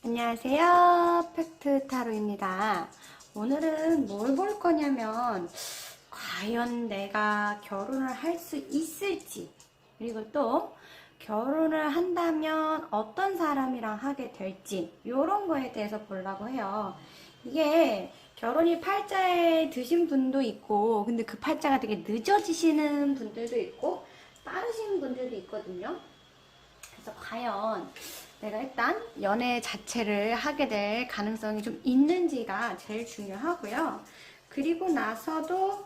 안녕하세요. 팩트타로입니다. 오늘은 뭘 볼 거냐면 과연 내가 결혼을 할 수 있을지, 그리고 또 결혼을 한다면 어떤 사람이랑 하게 될지 이런 거에 대해서 보려고 해요. 이게 결혼이 팔자에 드신 분도 있고, 근데 그 팔자가 되게 늦어지시는 분들도 있고 빠르신 분들도 있거든요. 그래서 과연 내가 일단 연애 자체를 하게 될 가능성이 좀 있는지가 제일 중요하고요. 그리고 나서도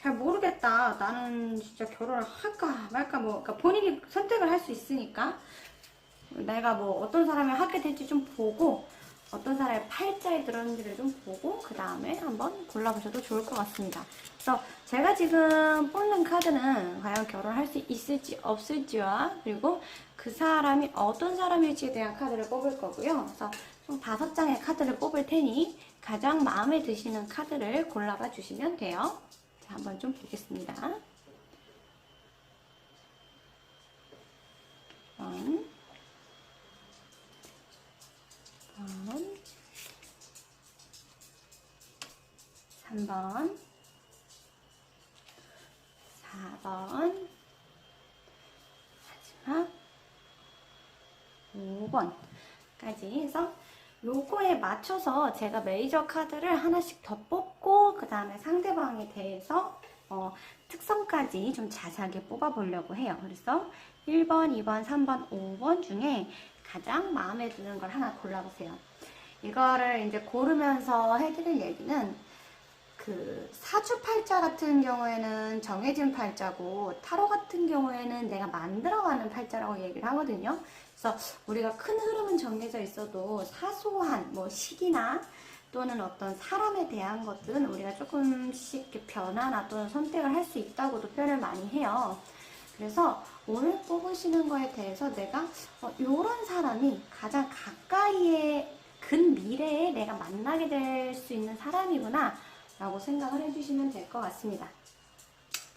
잘 모르겠다. 나는 진짜 결혼을 할까 말까 그러니까 본인이 선택을 할 수 있으니까 내가 어떤 사람을 하게 될지 좀 보고 어떤 사람의 팔자에 들었는지를 좀 보고 그 다음에 한번 골라보셔도 좋을 것 같습니다. 그래서 제가 지금 뽑는 카드는 과연 결혼할 수 있을지 없을지와 그리고 그 사람이 어떤 사람일지에 대한 카드를 뽑을 거고요. 그래서 총 5장의 카드를 뽑을 테니 가장 마음에 드시는 카드를 골라봐 주시면 돼요. 자, 한번 좀 보겠습니다. 3번, 4번, 마지막 5번까지 해서 요거에 맞춰서 제가 메이저 카드를 하나씩 더 뽑고 그 다음에 상대방에 대해서 특성까지 좀 자세하게 뽑아보려고 해요. 그래서 1번, 2번, 3번, 5번 중에 가장 마음에 드는 걸 하나 골라보세요. 이거를 이제 고르면서 해드릴 얘기는 그 사주팔자 같은 경우에는 정해진 팔자고 타로 같은 경우에는 내가 만들어가는 팔자라고 얘기를 하거든요. 그래서 우리가 큰 흐름은 정해져 있어도 사소한 시기나 또는 어떤 사람에 대한 것들은 우리가 조금씩 변화나 또는 선택을 할 수 있다고도 표현을 많이 해요. 그래서 오늘 뽑으시는 거에 대해서 내가 이런 사람이 가장 가까이에 근미래에 내가 만나게 될 수 있는 사람이구나 라고 생각을 해주시면 될 것 같습니다.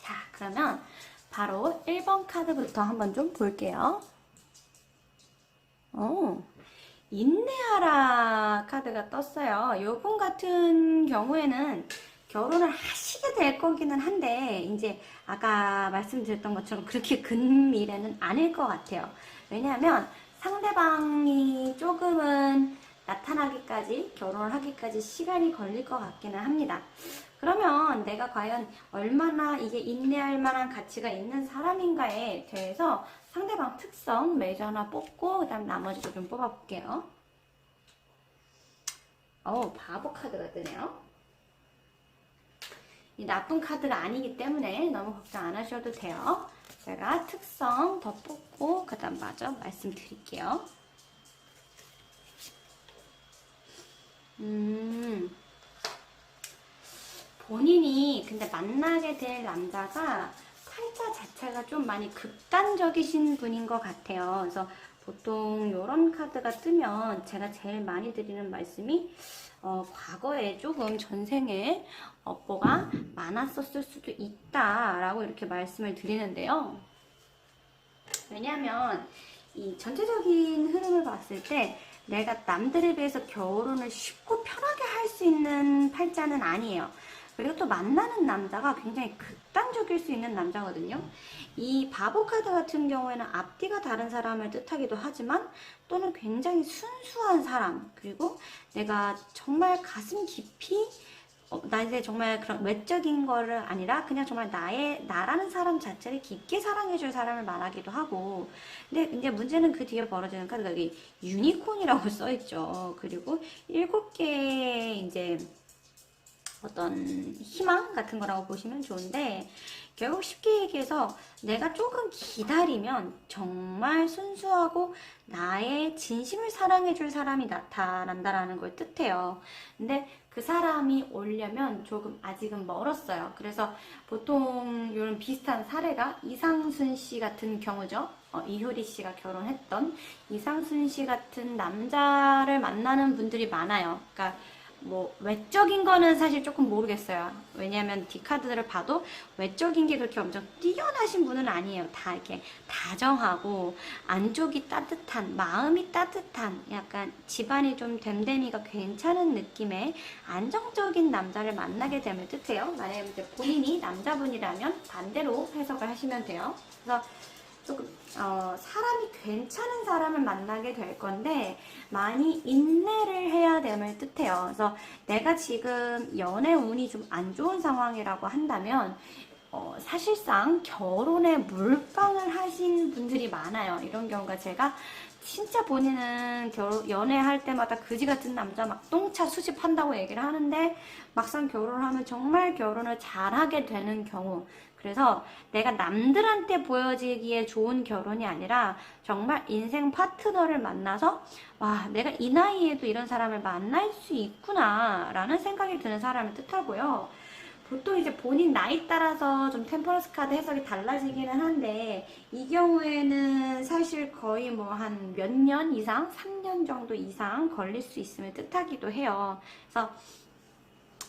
자, 그러면 바로 1번 카드부터 한번 좀 볼게요. 인내하라 카드가 떴어요. 요분 같은 경우에는 결혼을 하시게 될 거기는 한데 이제 아까 말씀드렸던 것처럼 그렇게 근미래는 아닐 것 같아요. 왜냐하면 상대방이 조금은 나타나기까지, 결혼을 하기까지 시간이 걸릴 것 같기는 합니다. 그러면 내가 과연 얼마나 이게 인내할 만한 가치가 있는 사람인가에 대해서 상대방 특성 메이저 하나 뽑고 그 다음 나머지도 좀 뽑아볼게요. 바보 카드가 뜨네요. 이 나쁜 카드가 아니기 때문에 너무 걱정 안 하셔도 돼요. 제가 특성 더 뽑고 그 다음 마저 말씀드릴게요. 본인이 근데 만나게 될 남자가 팔자 자체가 좀 많이 극단적이신 분인 것 같아요. 그래서 보통 이런 카드가 뜨면 제가 제일 많이 드리는 말씀이 과거에 조금 전생에 업보가 많았었을 수도 있다라고 이렇게 말씀을 드리는데요. 왜냐하면 이 전체적인 흐름을 봤을 때 내가 남들에 비해서 결혼을 쉽고 편하게 할 수 있는 팔자는 아니에요. 그리고 또 만나는 남자가 굉장히 극단적일 수 있는 남자거든요. 이 바보 카드 같은 경우에는 앞뒤가 다른 사람을 뜻하기도 하지만 또는 굉장히 순수한 사람, 그리고 내가 정말 가슴 깊이 나한테 정말 그런 외적인 거를 아니라 그냥 정말 나라는 사람 자체를 깊게 사랑해줄 사람을 말하기도 하고. 근데 이제 문제는 그 뒤에 벌어지는 카드가 여기 유니콘이라고 써있죠. 그리고 7개의 이제 어떤 희망 같은 거라고 보시면 좋은데, 결국 쉽게 얘기해서 내가 조금 기다리면 정말 순수하고 나의 진심을 사랑해줄 사람이 나타난다라는 걸 뜻해요. 근데 그 사람이 오려면 조금 아직은 멀었어요. 그래서 보통 이런 비슷한 사례가 이상순 씨 같은 경우죠. 이효리 씨가 결혼했던 이상순 씨 같은 남자를 만나는 분들이 많아요. 그러니까 뭐 외적인 거는 사실 조금 모르겠어요. 왜냐하면 D카드를 봐도 외적인 게 그렇게 엄청 뛰어나신 분은 아니에요. 다 이렇게 다정하고 안쪽이 따뜻한, 마음이 따뜻한, 약간 집안이 좀 됨됨이가 괜찮은 느낌의 안정적인 남자를 만나게 됨을 뜻해요. 만약에 이제 본인이 남자분이라면 반대로 해석을 하시면 돼요. 그래서 조금 사람이 괜찮은 사람을 만나게 될 건데 많이 인내를 해야 됨을 뜻해요. 그래서 내가 지금 연애 운이 좀 안 좋은 상황이라고 한다면 사실상 결혼에 몰빵을 하신 분들이 많아요. 이런 경우가 제가 진짜 본인은 연애할 때마다 그지 같은 남자 막 똥차 수집한다고 얘기를 하는데 막상 결혼을 하면 정말 결혼을 잘하게 되는 경우. 그래서 내가 남들한테 보여지기에 좋은 결혼이 아니라 정말 인생 파트너를 만나서 와, 내가 이 나이에도 이런 사람을 만날 수 있구나 라는 생각이 드는 사람을 뜻하고요. 보통 이제 본인 나이 따라서 좀 템퍼런스 카드 해석이 달라지기는 한데 이 경우에는 사실 거의 뭐 한 몇 년 이상, 3년 정도 이상 걸릴 수 있음을 뜻하기도 해요. 그래서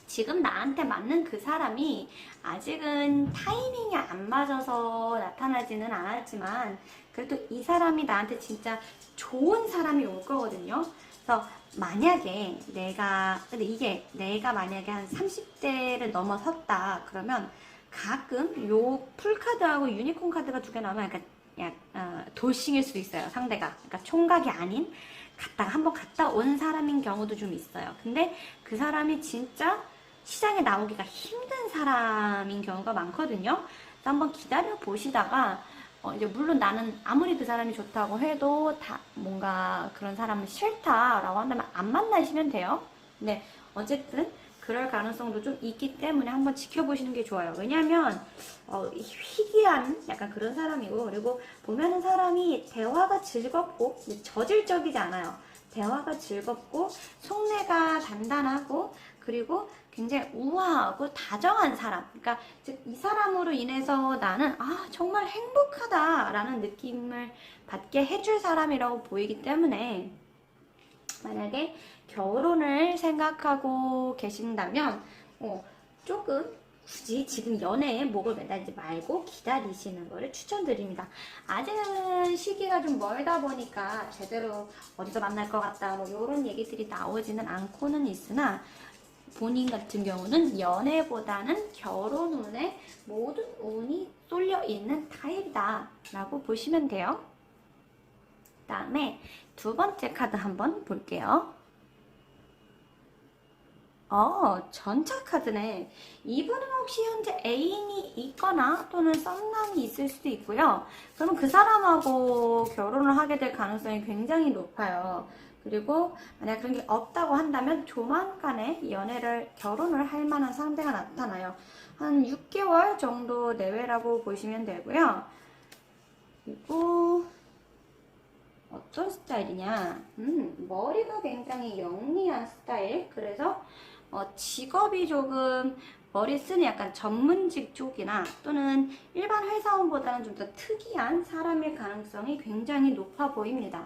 지금 나한테 맞는 그 사람이 아직은 타이밍이 안 맞아서 나타나지는 않았지만 그래도 이 사람이 나한테 진짜 좋은 사람이 올 거거든요. 그래서 만약에 근데 이게 내가 만약에 한 30대를 넘어섰다 그러면 가끔 요 풀카드하고 유니콘 카드가 두 개 나오면 약간 돌싱일 수도 있어요. 상대가. 그러니까 총각이 아닌 한번 갔다 온 사람인 경우도 좀 있어요. 근데 그 사람이 진짜 시장에 나오기가 힘든 사람인 경우가 많거든요. 그래서 한번 기다려 보시다가 이제 물론 나는 아무리 그 사람이 좋다고 해도 다 뭔가 그런 사람은 싫다라고 한다면 안 만나시면 돼요. 근데 어쨌든 그럴 가능성도 좀 있기 때문에 한번 지켜보시는 게 좋아요. 왜냐하면 희귀한 약간 그런 사람이고 그리고 보면은 사람이 대화가 즐겁고 저질적이지 않아요. 대화가 즐겁고 속내가 단단하고 그리고 굉장히 우아하고 다정한 사람. 그러니까 즉 이 사람으로 인해서 나는 정말 행복하다라는 느낌을 받게 해줄 사람이라고 보이기 때문에 만약에 결혼을 생각하고 계신다면 조금 굳이 지금 연애에 목을 매달지 말고 기다리시는 거를 추천드립니다. 아직은 시기가 좀 멀다 보니까 제대로 어디서 만날 것 같다 뭐 이런 얘기들이 나오지는 않고는 있으나 본인 같은 경우는 연애보다는 결혼 운에 모든 운이 쏠려 있는 타입이다 라고 보시면 돼요. 그 다음에 두 번째 카드 한번 볼게요. 전차 카드네. 이분은 혹시 현재 애인이 있거나 또는 썸남이 있을 수도 있고요. 그러면 그 사람하고 결혼을 하게 될 가능성이 굉장히 높아요. 그리고 만약 그런 게 없다고 한다면 조만간에 결혼을 할 만한 상대가 나타나요. 한 6개월 정도 내외라고 보시면 되고요. 그리고 어떤 스타일이냐? 머리가 굉장히 영리한 스타일. 그래서 직업이 조금 머리 쓰는 약간 전문직 쪽이나 또는 일반 회사원보다는 좀 더 특이한 사람일 가능성이 굉장히 높아 보입니다.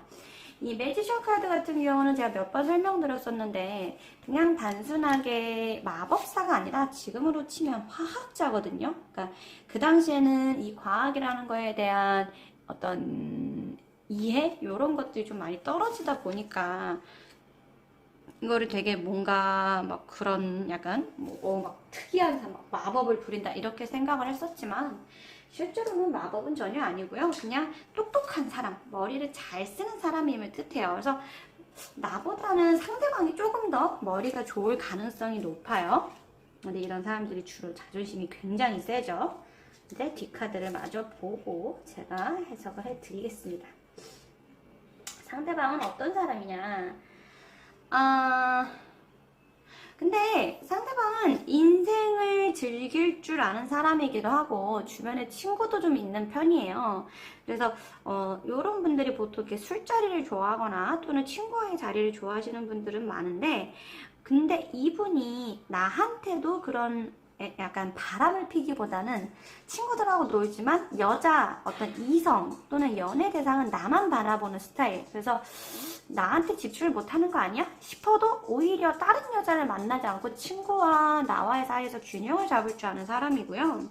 이 매지션 카드 같은 경우는 제가 몇 번 설명드렸었는데 그냥 단순하게 마법사가 아니라 지금으로 치면 화학자거든요. 그러니까 그 당시에는 이 과학이라는 거에 대한 어떤 이해? 이런 것들이 좀 많이 떨어지다 보니까 이거를 되게 뭔가 막 그런 약간 막 특이한 막 마법을 부린다 이렇게 생각을 했었지만 실제로는 마법은 전혀 아니고요. 그냥 똑똑한 사람, 머리를 잘 쓰는 사람임을 뜻해요. 그래서 나보다는 상대방이 조금 더 머리가 좋을 가능성이 높아요. 근데 이런 사람들이 주로 자존심이 굉장히 세죠. 이제 뒷카드를 마저 보고 제가 해석을 해드리겠습니다. 상대방은 어떤 사람이냐? 근데 상대방은 인생을 즐길 줄 아는 사람이기도 하고 주변에 친구도 좀 있는 편이에요. 그래서 이런 분들이 보통 이렇게 술자리를 좋아하거나 또는 친구와의 자리를 좋아하시는 분들은 많은데 근데 이분이 나한테도 그런 약간 바람을 피기보다는 친구들하고 놀지만 여자 어떤 이성 또는 연애 대상은 나만 바라보는 스타일. 그래서 나한테 집중을 못하는 거 아니야? 싶어도 오히려 다른 여자를 만나지 않고 친구와 나와의 사이에서 균형을 잡을 줄 아는 사람이고요.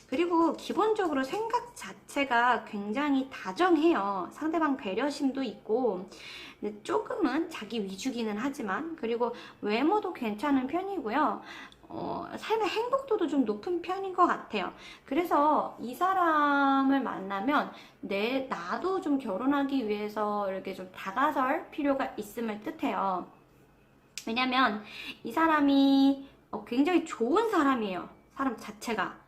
그리고 기본적으로 생각 자체가 굉장히 다정해요. 상대방 배려심도 있고, 근데 조금은 자기 위주기는 하지만, 그리고 외모도 괜찮은 편이고요. 삶의 행복도도 좀 높은 편인 것 같아요. 그래서 이 사람을 만나면 나도 좀 결혼하기 위해서 이렇게 좀 다가설 필요가 있음을 뜻해요. 왜냐면 이 사람이 굉장히 좋은 사람이에요. 사람 자체가.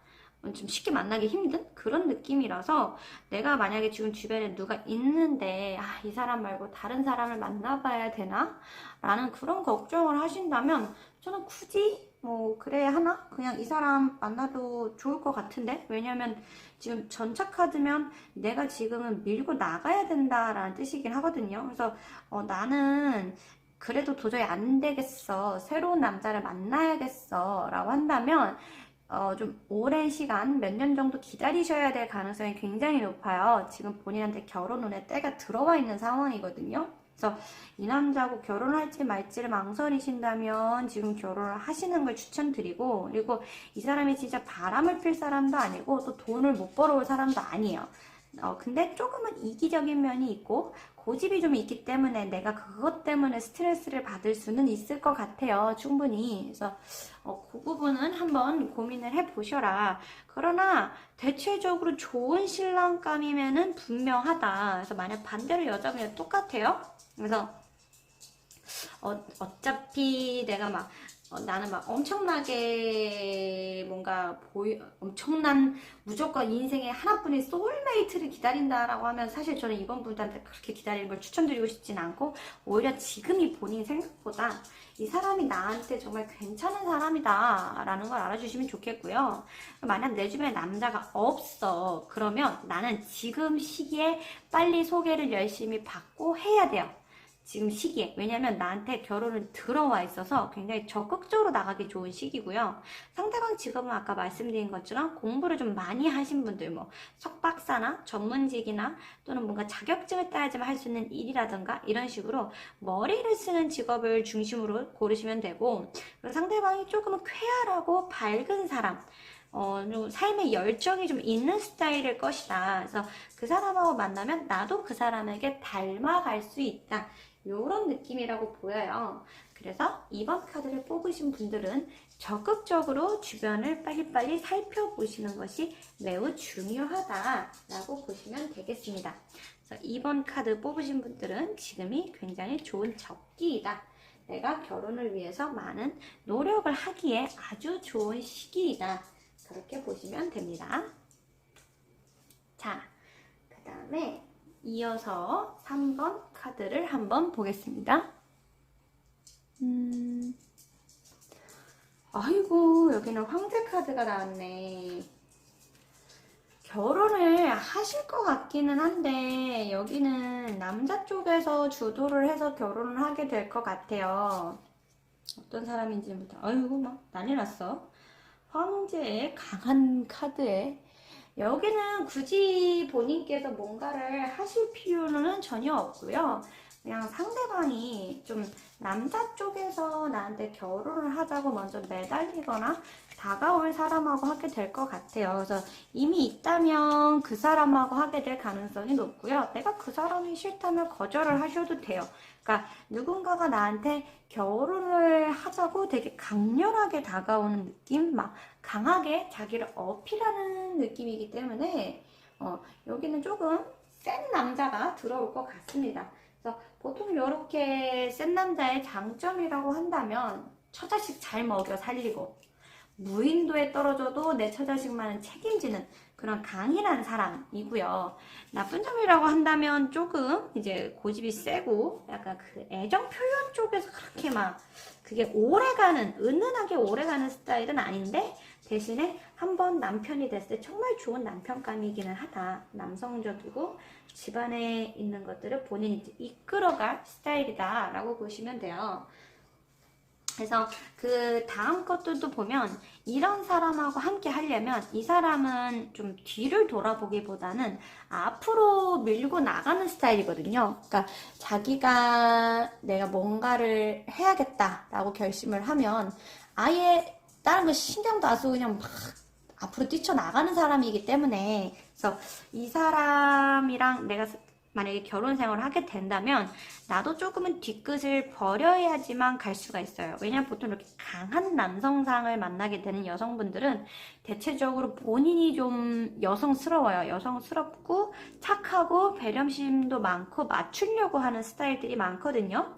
좀 쉽게 만나기 힘든 그런 느낌이라서 내가 만약에 지금 주변에 누가 있는데 이 사람 말고 다른 사람을 만나봐야 되나? 라는 그런 걱정을 하신다면 저는 굳이 그래야 하나? 그냥 이 사람 만나도 좋을 것 같은데? 왜냐면 지금 전차 카드면 내가 지금은 밀고 나가야 된다라는 뜻이긴 하거든요. 그래서 나는 그래도 도저히 안 되겠어. 새로운 남자를 만나야겠어. 라고 한다면 좀 오랜 시간, 몇 년 정도 기다리셔야 될 가능성이 굉장히 높아요. 지금 본인한테 결혼 운의 때가 들어와 있는 상황이거든요. 그래서 이 남자하고 결혼할지 말지를 망설이신다면 지금 결혼을 하시는 걸 추천드리고, 그리고 이 사람이 진짜 바람을 필 사람도 아니고 또 돈을 못 벌어올 사람도 아니에요. 근데 조금은 이기적인 면이 있고 고집이 좀 있기 때문에 내가 그것 때문에 스트레스를 받을 수는 있을 것 같아요. 충분히. 그래서 그 부분은 한번 고민을 해보셔라. 그러나 대체적으로 좋은 신랑감이면은 분명하다. 그래서 만약 반대로 여자분이 똑같아요. 그래서 어차피 내가 막 나는 막 엄청나게 뭔가 엄청난 무조건 인생에 하나뿐인 소울메이트를 기다린다라고 하면 사실 저는 이번 분들한테 그렇게 기다리는 걸 추천드리고 싶진 않고 오히려 지금이 본인 생각보다 이 사람이 나한테 정말 괜찮은 사람이다 라는 걸 알아주시면 좋겠고요. 만약 내 주변에 남자가 없어 그러면 나는 지금 시기에 빨리 소개를 열심히 받고 해야 돼요. 지금 시기에. 왜냐면 나한테 결혼은 들어와 있어서 굉장히 적극적으로 나가기 좋은 시기고요. 상대방 직업은 아까 말씀드린 것처럼 공부를 좀 많이 하신 분들, 석박사나 전문직이나 또는 뭔가 자격증을 따야지만 할 수 있는 일이라든가 이런 식으로 머리를 쓰는 직업을 중심으로 고르시면 되고, 그리고 상대방이 조금은 쾌활하고 밝은 사람, 좀 삶의 열정이 좀 있는 스타일일 것이다. 그래서 그 사람하고 만나면 나도 그 사람에게 닮아갈 수 있다. 요런 느낌이라고 보여요. 그래서 이번 카드를 뽑으신 분들은 적극적으로 주변을 빨리빨리 살펴보시는 것이 매우 중요하다라고 보시면 되겠습니다. 그래서 이번 카드 뽑으신 분들은 지금이 굉장히 좋은 적기이다. 내가 결혼을 위해서 많은 노력을 하기에 아주 좋은 시기이다. 그렇게 보시면 됩니다. 자, 그 다음에 이어서 3번 카드를 한번 보겠습니다. 아이고, 여기는 황제 카드가 나왔네. 결혼을 하실 것 같기는 한데 여기는 남자 쪽에서 주도를 해서 결혼을 하게 될 것 같아요. 어떤 사람인지부터 아이고 막 난리 났어. 황제의 강한 카드에 여기는 굳이 본인께서 뭔가를 하실 필요는 전혀 없고요. 그냥 상대방이 좀 남자 쪽에서 나한테 결혼을 하자고 먼저 매달리거나 다가올 사람하고 하게 될 것 같아요. 그래서 이미 있다면 그 사람하고 하게 될 가능성이 높고요. 내가 그 사람이 싫다면 거절을 하셔도 돼요. 그러니까 누군가가 나한테 결혼을 하자고 되게 강렬하게 다가오는 느낌? 막 강하게 자기를 어필하는 느낌이기 때문에 여기는 조금 센 남자가 들어올 것 같습니다. 그래서 보통 이렇게 센 남자의 장점이라고 한다면 처자식 잘 먹여 살리고 무인도에 떨어져도 내 처자식만은 책임지는 그런 강인한 사람이고요. 나쁜 점이라고 한다면 조금 이제 고집이 세고 약간 그 애정 표현 쪽에서 그렇게 막 그게 오래가는 은은하게 오래가는 스타일은 아닌데 대신에 한번 남편이 됐을 때 정말 좋은 남편감이기는 하다. 남성적이고 집안에 있는 것들을 본인이 이끌어갈 스타일이다 라고 보시면 돼요. 그래서 그 다음 것들도 보면 이런 사람하고 함께 하려면 이 사람은 좀 뒤를 돌아보기보다는 앞으로 밀고 나가는 스타일이거든요. 그러니까 자기가 내가 뭔가를 해야겠다라고 결심을 하면 아예 다른 거 신경도 안 쓰고 그냥 막 앞으로 뛰쳐나가는 사람이기 때문에, 그래서 이 사람이랑 내가 만약에 결혼 생활을 하게 된다면 나도 조금은 뒤끝을 버려야지만 갈 수가 있어요. 왜냐면 보통 이렇게 강한 남성상을 만나게 되는 여성분들은 대체적으로 본인이 좀 여성스러워요. 여성스럽고 착하고 배려심도 많고 맞추려고 하는 스타일들이 많거든요.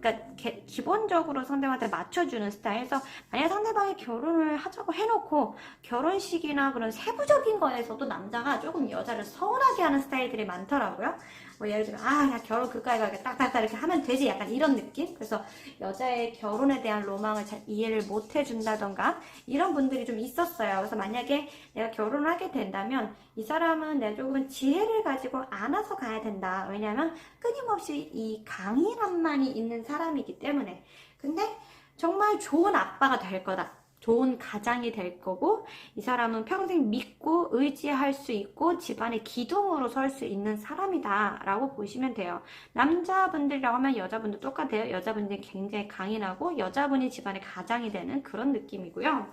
그러니까 기본적으로 상대방한테 맞춰주는 스타일에서, 만약 상대방이 결혼을 하자고 해놓고 결혼식이나 그런 세부적인 거에서도 남자가 조금 여자를 서운하게 하는 스타일들이 많더라고요. 뭐 예를 들면 야 결혼 그까이 가게 딱딱딱 이렇게 하면 되지, 약간 이런 느낌. 그래서 여자의 결혼에 대한 로망을 잘 이해를 못 해준다던가 이런 분들이 좀 있었어요. 그래서 만약에 내가 결혼을 하게 된다면 이 사람은 내가 조금 지혜를 가지고 안아서 가야 된다. 왜냐면 끊임없이 이 강인함만이 있는 사람이기 때문에. 근데 정말 좋은 아빠가 될 거다, 좋은 가장이 될 거고, 이 사람은 평생 믿고 의지할 수 있고 집안의 기둥으로 설 수 있는 사람이다 라고 보시면 돼요. 남자분들이라고 하면 여자분도 똑같아요. 여자분들이 굉장히 강인하고 여자분이 집안의 가장이 되는 그런 느낌이고요.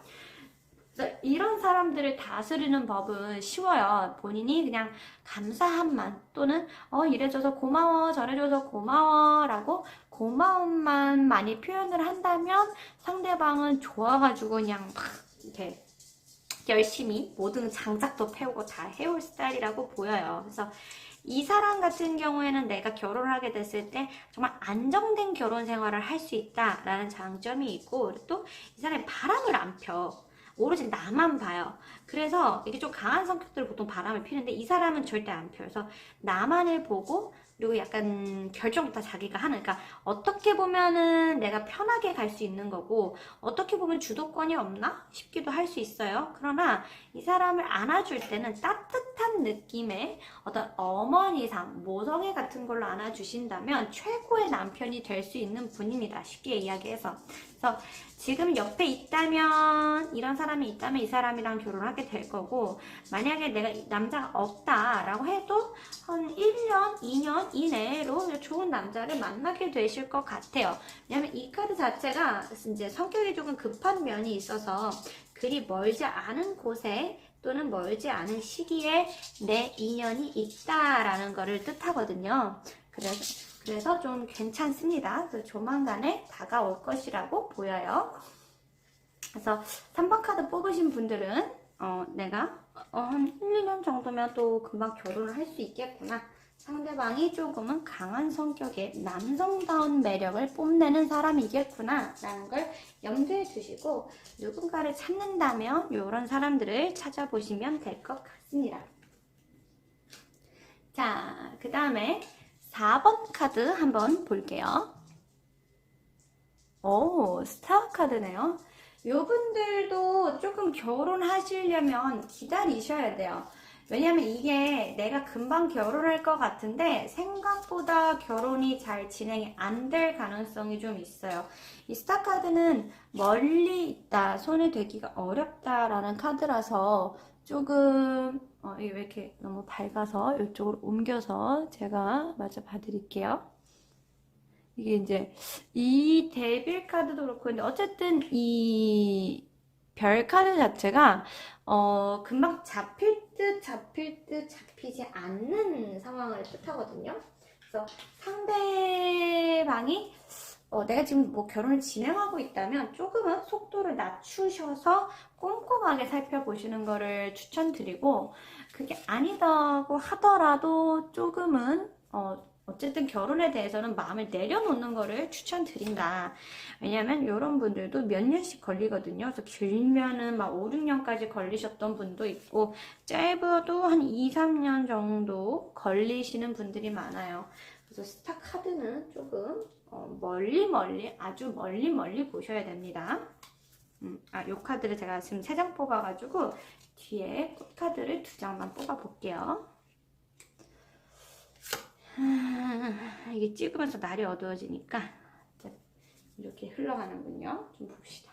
그래서 이런 사람들을 다스리는 법은 쉬워요. 본인이 그냥 감사함만, 또는 이래줘서 고마워, 저래줘서 고마워 라고 고마움만 많이 표현을 한다면 상대방은 좋아가지고 그냥 막 이렇게 열심히 모든 장작도 패우고 다 해올 스타일이라고 보여요. 그래서 이 사람 같은 경우에는 내가 결혼을 하게 됐을 때 정말 안정된 결혼 생활을 할 수 있다라는 장점이 있고, 또 이 사람이 바람을 안 펴. 오로지 나만 봐요. 그래서 이게 좀 강한 성격들을 보통 바람을 피는데 이 사람은 절대 안 펴요. 그래서 나만을 보고, 그리고 약간 결정부터 자기가 하는, 그러니까 어떻게 보면은 내가 편하게 갈 수 있는 거고 어떻게 보면 주도권이 없나 싶기도 할 수 있어요. 그러나 이 사람을 안아줄 때는 따뜻한 느낌의 어떤 어머니상, 모성애 같은 걸로 안아주신다면 최고의 남편이 될 수 있는 분입니다. 쉽게 이야기해서. 그래서 지금 옆에 있다면, 이런 사람이 있다면 이 사람이랑 결혼하게 될 거고, 만약에 내가 남자가 없다라고 해도 한 1년, 2년 이내로 좋은 남자를 만나게 되실 것 같아요. 왜냐면 이 카드 자체가 이제 성격이 조금 급한 면이 있어서 그리 멀지 않은 곳에 또는 멀지 않은 시기에 내 인연이 있다라는 것을 뜻하거든요. 그래서 좀 괜찮습니다. 그래서 조만간에 다가올 것이라고 보여요. 그래서 3번 카드 뽑으신 분들은 내가 한 1, 2년 정도면 또 금방 결혼을 할 수 있겠구나. 상대방이 조금은 강한 성격의 남성다운 매력을 뽐내는 사람이겠구나 라는 걸 염두에 두시고, 누군가를 찾는다면 이런 사람들을 찾아보시면 될 것 같습니다. 자, 그 다음에 4번 카드 한번 볼게요. 오, 스타 카드네요. 요분들도 조금 결혼하시려면 기다리셔야 돼요. 왜냐면 이게 내가 금방 결혼할 것 같은데 생각보다 결혼이 잘 진행이 안 될 가능성이 좀 있어요. 이 스타 카드는 멀리 있다, 손에 대기가 어렵다라는 카드라서 조금 이게 왜 이렇게 너무 밝아서 이쪽으로 옮겨서 제가 마저 봐드릴게요. 이게 이제 이 데빌 카드도 그렇고, 근데 어쨌든 이 별 카드 자체가 금방 잡힐 듯 잡히지 않는 상황을 뜻하거든요. 그래서 상대방이 내가 지금 뭐 결혼을 진행하고 있다면 조금은 속도를 낮추셔서 꼼꼼하게 살펴보시는 거를 추천드리고, 그게 아니다고 하더라도 조금은 어쨌든 결혼에 대해서는 마음을 내려놓는 거를 추천드린다. 왜냐면 이런 분들도 몇 년씩 걸리거든요. 그래서 길면은 막 5, 6년까지 걸리셨던 분도 있고, 짧아도 한 2, 3년 정도 걸리시는 분들이 많아요. 그래서 스타 카드는 조금 아주 멀리 보셔야 됩니다. 요 카드를 제가 지금 3장 뽑아가지고 뒤에 꽃카드를 2장만 뽑아볼게요. 이게 찍으면서 날이 어두워지니까 이렇게 흘러가는군요. 좀 봅시다.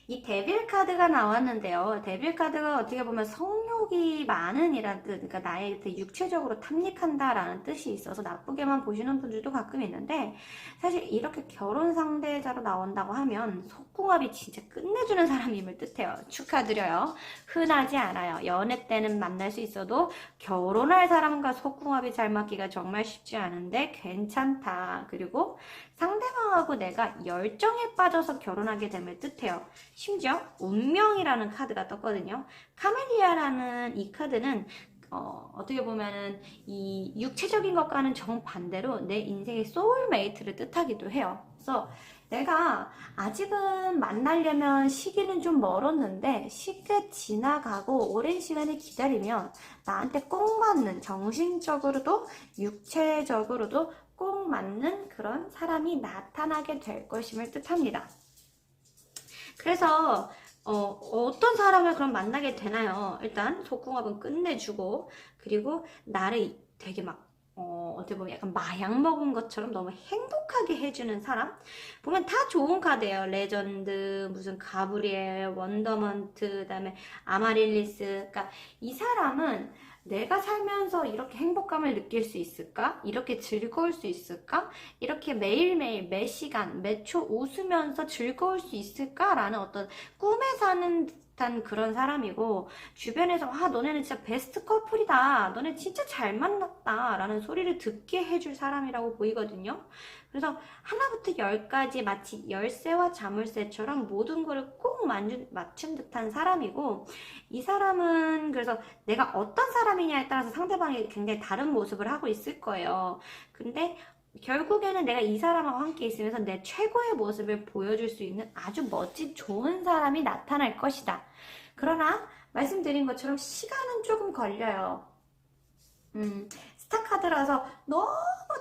이 데빌 카드가 나왔는데요. 데빌 카드가 어떻게 보면 성욕이 많은 이란 뜻, 그러니까 나의 육체적으로 탐닉한다라는 뜻이 있어서 나쁘게만 보시는 분들도 가끔 있는데, 사실 이렇게 결혼 상대자로 나온다고 하면 속궁합이 진짜 끝내주는 사람임을 뜻해요. 축하드려요. 흔하지 않아요. 연애 때는 만날 수 있어도 결혼할 사람과 속궁합이 잘 맞기가 정말 쉽지 않은데 괜찮다. 그리고 상대방하고 내가 열정에 빠져서 결혼하게 됨을 뜻해요. 심지어 운명이라는 카드가 떴거든요. 카멜리아라는 이 카드는 어떻게 보면은 이 육체적인 것과는 정반대로 내 인생의 소울메이트를 뜻하기도 해요. 그래서 내가 아직은 만나려면 시기는 좀 멀었는데 시기가 지나가고 오랜 시간을 기다리면 나한테 꼭 맞는, 정신적으로도 육체적으로도 꼭 맞는 그런 사람이 나타나게 될 것임을 뜻합니다. 그래서 어떤 사람을 그럼 만나게 되나요? 일단 속궁합은 끝내주고, 그리고 나를 되게 막 어떻게 보면 약간 마약 먹은 것처럼 너무 행복하게 해주는 사람? 보면 다 좋은 카드예요. 레전드, 무슨 가브리엘, 원더먼트, 그다음에 아마릴리스. 그러니까 이 사람은 내가 살면서 이렇게 행복감을 느낄 수 있을까? 이렇게 즐거울 수 있을까? 이렇게 매일매일 매 시간 매 초 웃으면서 즐거울 수 있을까? 라는 어떤 꿈에 사는 듯한 그런 사람이고, 주변에서 너네는 진짜 베스트 커플이다, 너네 진짜 잘 만났다 라는 소리를 듣게 해줄 사람이라고 보이거든요. 그래서 하나부터 열까지 마치 열쇠와 자물쇠처럼 모든 거를 꼭 맞춘 듯한 사람이고, 이 사람은 그래서 내가 어떤 사람이냐에 따라서 상대방이 굉장히 다른 모습을 하고 있을 거예요. 근데 결국에는 내가 이 사람하고 함께 있으면서 내 최고의 모습을 보여줄 수 있는 아주 멋진 좋은 사람이 나타날 것이다. 그러나 말씀드린 것처럼 시간은 조금 걸려요. 스타카드라서 너무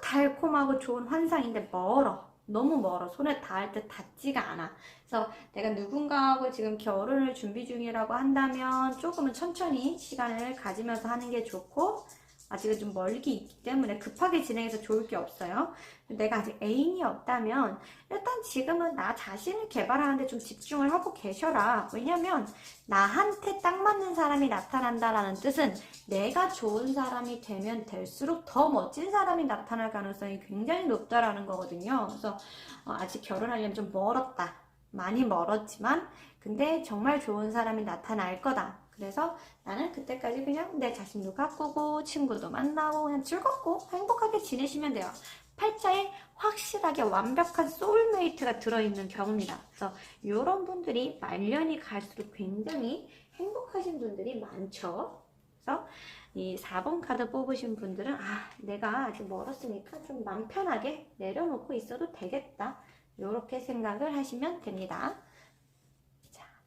달콤하고 좋은 환상인데 멀어. 너무 멀어. 손에 닿을 듯 닿지가 않아. 그래서 내가 누군가하고 지금 결혼을 준비 중이라고 한다면 조금은 천천히 시간을 가지면서 하는 게 좋고, 아직은 좀 멀기 있기 때문에 급하게 진행해서 좋을 게 없어요. 내가 아직 애인이 없다면 일단 지금은 나 자신을 개발하는데 좀 집중을 하고 계셔라. 왜냐면 나한테 딱 맞는 사람이 나타난다라는 뜻은 내가 좋은 사람이 되면 될수록 더 멋진 사람이 나타날 가능성이 굉장히 높다라는 거거든요. 그래서 아직 결혼하려면 좀 멀었다. 많이 멀었지만 근데 정말 좋은 사람이 나타날 거다. 그래서 나는 그때까지 그냥 내 자신도 가꾸고 친구도 만나고 그냥 즐겁고 행복하게 지내시면 돼요. 팔자에 확실하게 완벽한 소울메이트가 들어있는 경우입니다. 그래서 이런 분들이 말년이 갈수록 굉장히 행복하신 분들이 많죠. 그래서 이 4번 카드 뽑으신 분들은 내가 아직 멀었으니까 좀 맘 편하게 내려놓고 있어도 되겠다. 이렇게 생각을 하시면 됩니다.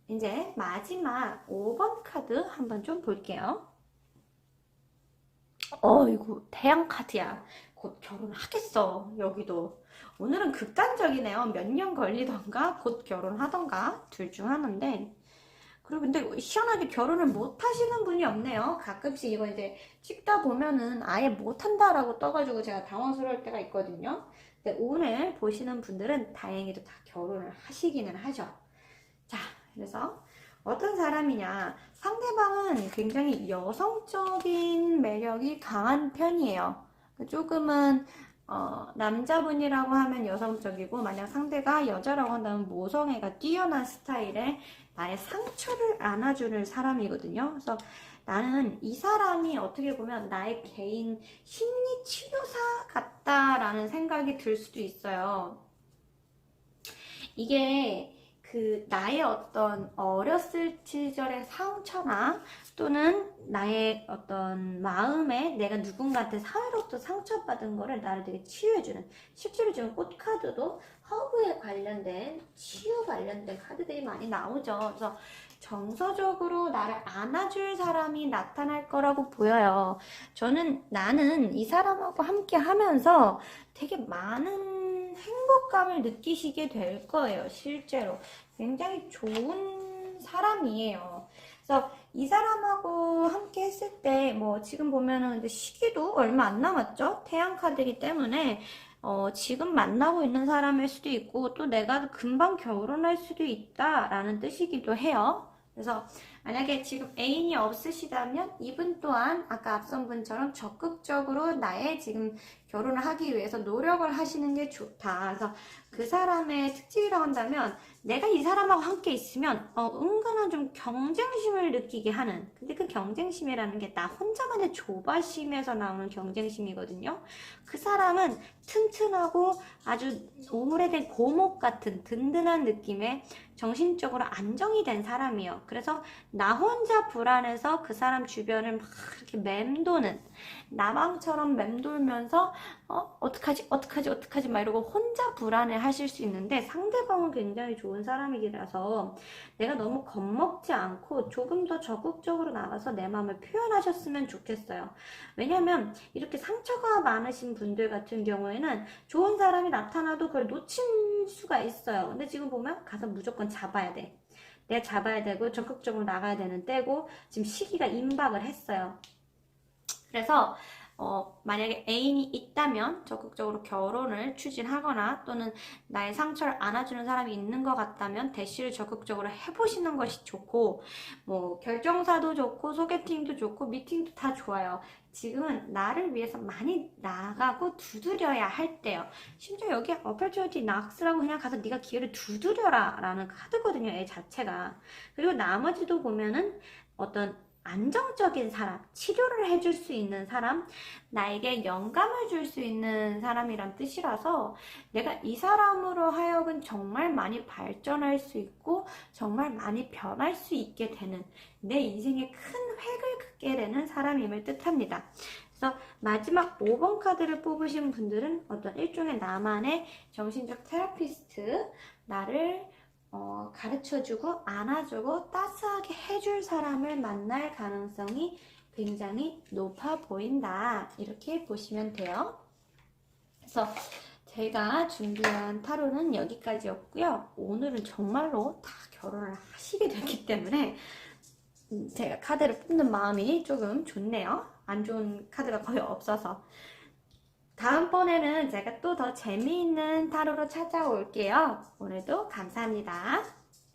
이제 마지막 5번 카드 한번 좀 볼게요. 이거 태양 카드야. 곧 결혼하겠어. 여기도. 오늘은 극단적이네요. 몇 년 걸리던가 곧 결혼하던가 둘 중 하나인데, 그리고 근데 희한하게 결혼을 못 하시는 분이 없네요. 가끔씩 이거 이제 찍다 보면은 아예 못 한다라고 떠가지고 제가 당황스러울 때가 있거든요. 근데 오늘 보시는 분들은 다행히도 다 결혼을 하시기는 하죠. 자, 그래서 어떤 사람이냐, 상대방은 굉장히 여성적인 매력이 강한 편이에요. 조금은 남자분이라고 하면 여성적이고, 만약 상대가 여자라고 한다면 모성애가 뛰어난 스타일의 나의 상처를 안아주는 사람이거든요. 그래서 나는 이 사람이 어떻게 보면 나의 개인 심리 치료사 같다라는 생각이 들 수도 있어요. 이게 나의 어떤 어렸을 시절의 상처나 또는 나의 어떤 마음에 내가 누군가한테 사회로부터 상처받은 거를 나를 되게 치유해주는, 실제로 지금 꽃카드도 허브에 관련된 치유 관련된 카드들이 많이 나오죠. 그래서 정서적으로 나를 안아줄 사람이 나타날 거라고 보여요. 나는 이 사람하고 함께 하면서 되게 많은 행복감을 느끼시게 될 거예요. 실제로 굉장히 좋은 사람이에요. 그래서 이 사람하고 함께 했을 때 지금 보면은 시기도 얼마 안 남았죠. 태양 카드이기 때문에 지금 만나고 있는 사람일 수도 있고 또 내가 금방 결혼할 수도 있다라는 뜻이기도 해요. 그래서 만약에 지금 애인이 없으시다면 이분 또한 아까 앞선 분처럼 적극적으로 나의 지금 결혼을 하기 위해서 노력을 하시는 게 좋다. 그래서 그 사람의 특징이라고 한다면 내가 이 사람하고 함께 있으면 은근한 좀 경쟁심을 느끼게 하는, 근데 그 경쟁심이라는 게 나 혼자만의 조바심에서 나오는 경쟁심이거든요. 그 사람은 튼튼하고 아주 오래된 고목 같은 든든한 느낌의 정신적으로 안정이 된 사람이에요. 그래서 나 혼자 불안해서 그 사람 주변을 막 이렇게 맴도는, 나방처럼 맴돌면서 어떡하지 막 이러고 혼자 불안해 하실 수 있는데, 상대방은 굉장히 좋은 사람이라서 내가 너무 겁먹지 않고 조금 더 적극적으로 나가서 내 마음을 표현하셨으면 좋겠어요. 왜냐면 이렇게 상처가 많으신 분들 같은 경우에는 좋은 사람이 나타나도 그걸 놓칠 수가 있어요. 근데 지금 보면 가서 무조건 잡아야 돼. 내가 잡아야 되고 적극적으로 나가야 되는 때고 지금 시기가 임박을 했어요. 그래서 만약에 애인이 있다면 적극적으로 결혼을 추진하거나 또는 나의 상처를 안아주는 사람이 있는 것 같다면 대시를 적극적으로 해보시는 것이 좋고, 뭐 결정사도 좋고 소개팅도 좋고 미팅도 다 좋아요. 지금은 나를 위해서 많이 나가고 두드려야 할 때요. 심지어 여기 opportunity kncks라고 그냥 가서 네가 기회를 두드려라 라는 카드거든요, 애 자체가. 그리고 나머지도 보면은 어떤 안정적인 사람, 치료를 해줄 수 있는 사람, 나에게 영감을 줄 수 있는 사람이란 뜻이라서 내가 이 사람으로 하여금 정말 많이 발전할 수 있고 정말 많이 변할 수 있게 되는, 내 인생에 큰 획을 긋게 되는 사람임을 뜻합니다. 그래서 마지막 5번 카드를 뽑으신 분들은 어떤 일종의 나만의 정신적 테라피스트, 나를 가르쳐주고 안아주고 따스하게 해줄 사람을 만날 가능성이 굉장히 높아 보인다, 이렇게 보시면 돼요. 그래서 제가 준비한 타로는 여기까지였고요. 오늘은 정말로 다 결혼을 하시게 됐기 때문에 제가 카드를 뽑는 마음이 조금 좋네요. 안 좋은 카드가 거의 없어서. 다음번에는 제가 또 더 재미있는 타로로 찾아올게요. 오늘도 감사합니다.